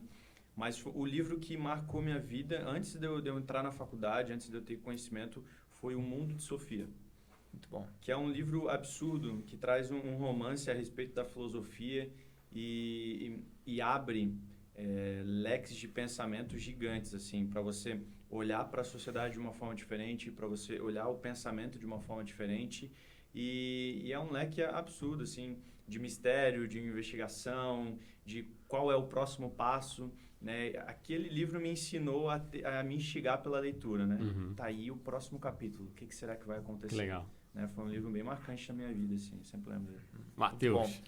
Mas o livro que marcou minha vida, antes de eu entrar na faculdade, antes de eu ter conhecimento, foi O Mundo de Sofia. Muito bom. Que é um livro absurdo, que traz um romance a respeito da filosofia e abre leques de pensamentos gigantes, assim, para você olhar para a sociedade de uma forma diferente, para você olhar o pensamento de uma forma diferente. E é um leque absurdo, assim, de mistério, de investigação, de qual é o próximo passo, né? Aquele livro me ensinou a me instigar pela leitura, né? Tá aí o próximo capítulo, o que será que vai acontecer? Que legal. né? Foi um livro bem marcante na minha vida, assim, sempre lembro dele. Matheus.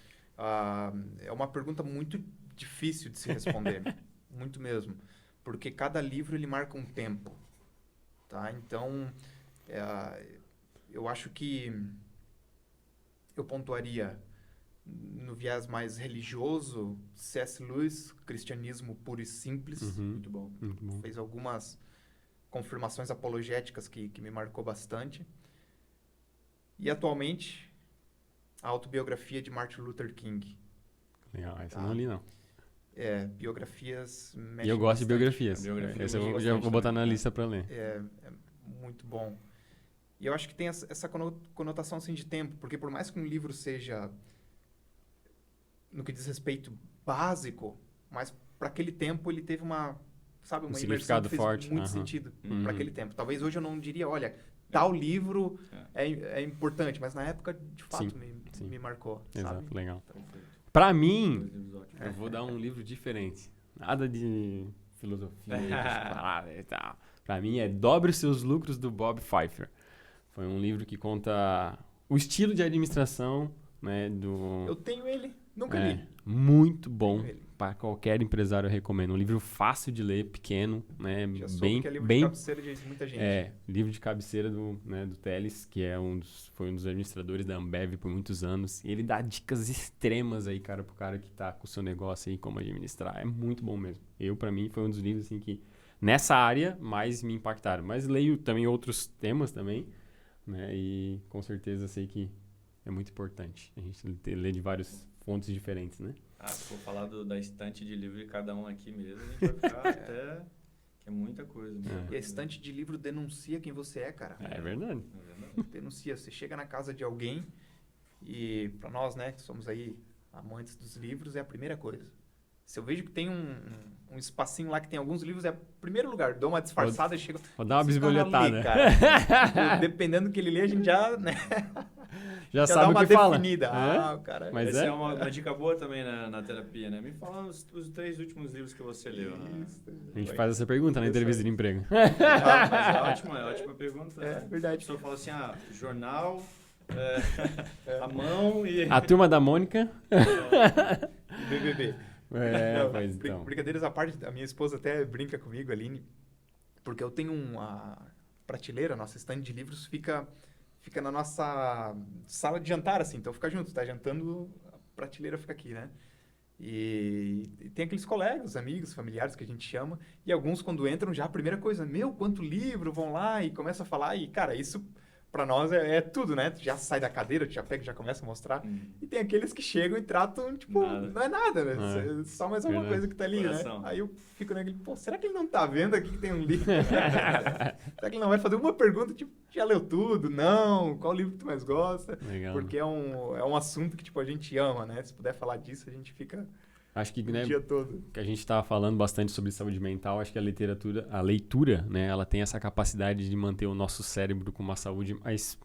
É uma pergunta muito difícil de se responder, muito mesmo, porque cada livro ele marca um tempo, tá? Então, eu acho que eu pontuaria no viés mais religioso, C.S. Lewis, Cristianismo Puro e Simples, Muito bom. Muito bom. fez algumas confirmações apologéticas que me marcou bastante. E atualmente, a autobiografia de Martin Luther King. Legal, essa eu não li, não. Biografias E mexem eu gosto de bastante. biografias. A biografia Esse eu eu gosto já vou bastante botar na também, lista pra ler. É muito bom. E eu acho que tem essa conotação assim, de tempo, porque por mais que um livro seja, no que diz respeito, básico, mas para aquele tempo ele teve uma imersão significado que fez forte. muito Aham. sentido Uhum. para aquele tempo. Talvez hoje eu não diria, olha, tal livro é importante, mas na época, de fato, Sim. me marcou, Exato, sabe? legal. Perfeito. Pra mim, Dois livros ótimos. eu vou dar um livro diferente. Nada de filosofia, de palavras e tal. Pra mim é Dobre os Seus Lucros, do Bob Pfeiffer. Foi um livro que conta o estilo de administração, né, do... Eu tenho ele, nunca li. Muito bom. Tenho ele. Para qualquer empresário eu recomendo. Um livro fácil de ler, pequeno, né, Já soube bem, que é livro bem de cabeceira de muita gente. livro de cabeceira do Teles, que é foi um dos administradores da Ambev por muitos anos. E ele dá dicas extremas aí, cara, pro cara que tá com o seu negócio aí, como administrar. É muito bom mesmo. Pra mim, foi um dos livros, assim, que nessa área mais me impactaram. Mas leio também outros temas também, né? E com certeza sei que é muito importante a gente ler de várias fontes diferentes, né? Se for falar da estante de livro de cada um aqui mesmo, a gente vai ficar até... Que é muita coisa. E a estante de livro denuncia quem você é, cara. É verdade. Denuncia. Você chega na casa de alguém e, pra nós, né, que somos aí amantes dos livros, é a primeira coisa. Se eu vejo que tem um espacinho lá que tem alguns livros, é o primeiro lugar. Dou uma disfarçada e chego... Vou dar uma "Esse cara bisbilhotada. lê, cara." Dependendo do que ele lê, a gente já, né, Já dá sabe o uma que fala. definida. É? O cara... Mas Essa é? é uma dica boa também na terapia, né? Me fala os 3 últimos livros que você leu. Né? A gente faz essa pergunta na entrevista de emprego. Mas é ótima pergunta. É A verdade. pessoa fala assim, jornal, a mão e... A Turma da Mônica. BBB. Não, Pois então. Brincadeiras à parte, a minha esposa até brinca comigo, Aline, porque eu tenho uma prateleira, nossa estande de livros fica na nossa sala de jantar, assim, então fica junto, tá jantando, a prateleira fica aqui, né? E tem aqueles colegas, amigos, familiares que a gente chama, e alguns quando entram já a primeira coisa, quanto livro, vão lá e começam a falar, e cara, isso pra nós é tudo, né? Tu já sai da cadeira, tu já pega, já começa a mostrar. E tem aqueles que chegam e tratam, tipo, Nada. não é nada, né? Só mais alguma Verdade. coisa que tá ali, Coração. né? Aí eu fico naquele, será que ele não tá vendo aqui que tem um livro? Será que ele não vai fazer uma pergunta, tipo, já leu tudo? Não? Qual livro que tu mais gosta? Legal. Porque é um assunto que, tipo, a gente ama, né? Se puder falar disso, a gente fica Acho que, o né, dia todo. que a gente estava falando bastante sobre saúde mental, acho que a leitura, né, ela tem essa capacidade de manter o nosso cérebro com uma saúde mais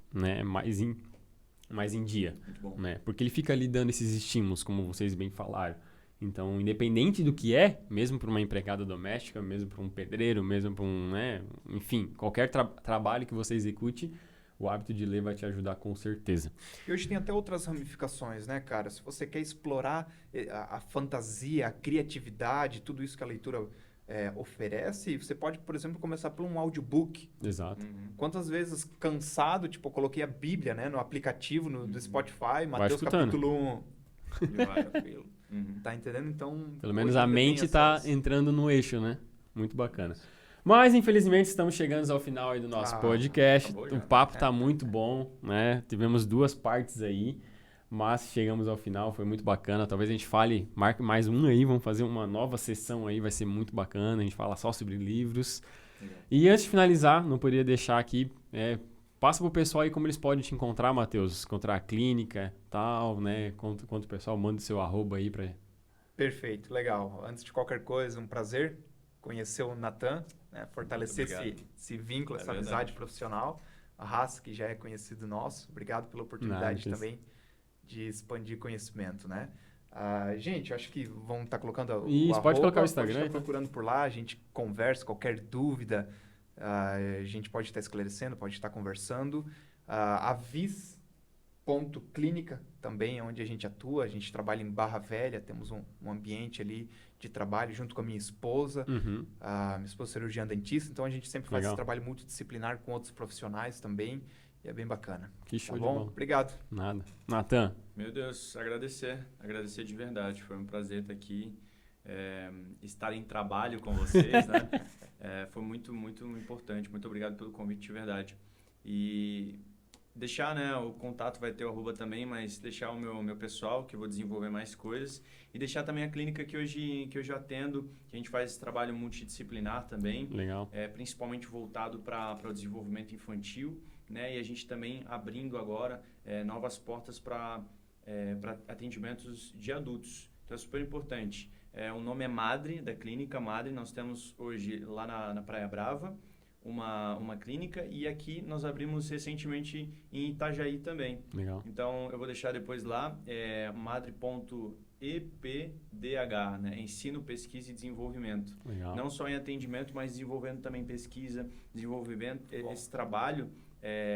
em dia, Muito bom. né? Porque ele fica ali dando esses estímulos, como vocês bem falaram. Então, independente do que mesmo para uma empregada doméstica, mesmo para um pedreiro, mesmo para enfim, qualquer trabalho que você execute, o hábito de ler vai te ajudar com certeza. E hoje tem até outras ramificações, né, cara? Se você quer explorar a fantasia, a criatividade, tudo isso que a leitura oferece, você pode, por exemplo, começar por um audiobook. Exato. Quantas vezes cansado, tipo, eu coloquei a Bíblia, né, no aplicativo do Spotify, Mateus escutando. capítulo 1. E vai tranquilo. Tá entendendo? Então, Pelo menos hoje a ainda tem mente está essas- entrando no eixo, né? Muito bacana. Mas, infelizmente, estamos chegando ao final aí do nosso podcast. acabou já. O papo tá muito bom, né? Tivemos 2 partes aí, mas chegamos ao final, foi muito bacana. Talvez a gente marque mais um aí, vamos fazer uma nova sessão aí, vai ser muito bacana. A gente fala só sobre livros. Legal. E antes de finalizar, não poderia deixar aqui, passa pro pessoal aí como eles podem te encontrar, Matheus. Encontrar a clínica, tal, né? Conta o pessoal, manda o seu arroba aí pra... Perfeito, legal. Antes de qualquer coisa, um prazer conhecer o Natan, né? Fortalecer Obrigado. esse vínculo, essa verdade. amizade profissional. A Haas, que já é conhecido nosso. Obrigado pela oportunidade Nada, também de expandir conhecimento, né? Gente, acho que vão estar colocando Isso, pode colocar o Instagram, Pode estar então. procurando por lá, a gente conversa, qualquer dúvida, a gente pode estar esclarecendo, pode estar conversando. A Vis.clínica também é onde a gente atua. A gente trabalha em Barra Velha, temos um ambiente ali de trabalho junto com a minha esposa. A minha esposa é cirurgiã dentista, então a gente sempre faz esse trabalho multidisciplinar com outros profissionais também. E é bem bacana. Que show tá de bom? bola. Obrigado. Nada. Natan. Meu Deus, agradecer de verdade. Foi um prazer estar aqui, estar em trabalho com vocês, né? Foi muito, muito importante. Muito obrigado pelo convite de verdade. E deixar, né, o contato vai ter o @ também, mas deixar o meu pessoal, que eu vou desenvolver mais coisas. E deixar também a clínica que hoje eu atendo, que a gente faz esse trabalho multidisciplinar também. Legal. Principalmente voltado para o desenvolvimento infantil, né? E a gente também abrindo agora novas portas para atendimentos de adultos. Então é super importante. O nome é Madre, da clínica Madre. Nós temos hoje lá na Praia Brava uma clínica, e aqui nós abrimos recentemente em Itajaí também. Legal. Então eu vou deixar depois lá, madre.epdh, né? Ensino, Pesquisa e Desenvolvimento. Legal. Não só em atendimento, mas desenvolvendo também pesquisa, desenvolvimento, esse trabalho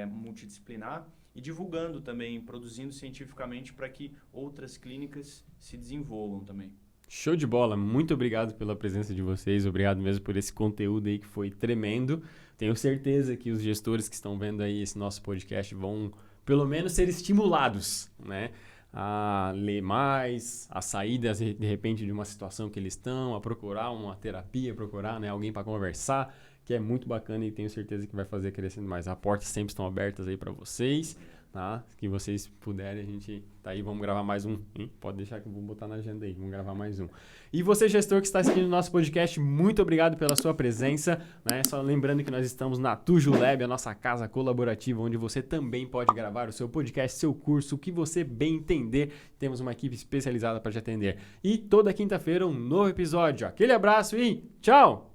multidisciplinar, e divulgando também, produzindo cientificamente para que outras clínicas se desenvolvam também. Show de bola, muito obrigado pela presença de vocês, obrigado mesmo por esse conteúdo aí que foi tremendo. Tenho certeza que os gestores que estão vendo aí esse nosso podcast vão, pelo menos, ser estimulados, né? A ler mais, a sair de repente de uma situação que eles estão, a procurar uma terapia, procurar, né, alguém para conversar, que é muito bacana, e tenho certeza que vai fazer crescendo mais. As portas sempre estão abertas aí para vocês. Tá? Que vocês puderem, a gente tá aí, vamos gravar mais um, hein? Pode deixar que eu vou botar na agenda aí, vamos gravar mais um. E você, gestor que está assistindo o nosso podcast, muito obrigado pela sua presença, né? Só lembrando que nós estamos na Tuju Lab, a nossa casa colaborativa, onde você também pode gravar o seu podcast, seu curso, o que você bem entender. Temos uma equipe especializada para te atender. E toda quinta-feira um novo episódio. Aquele abraço e tchau!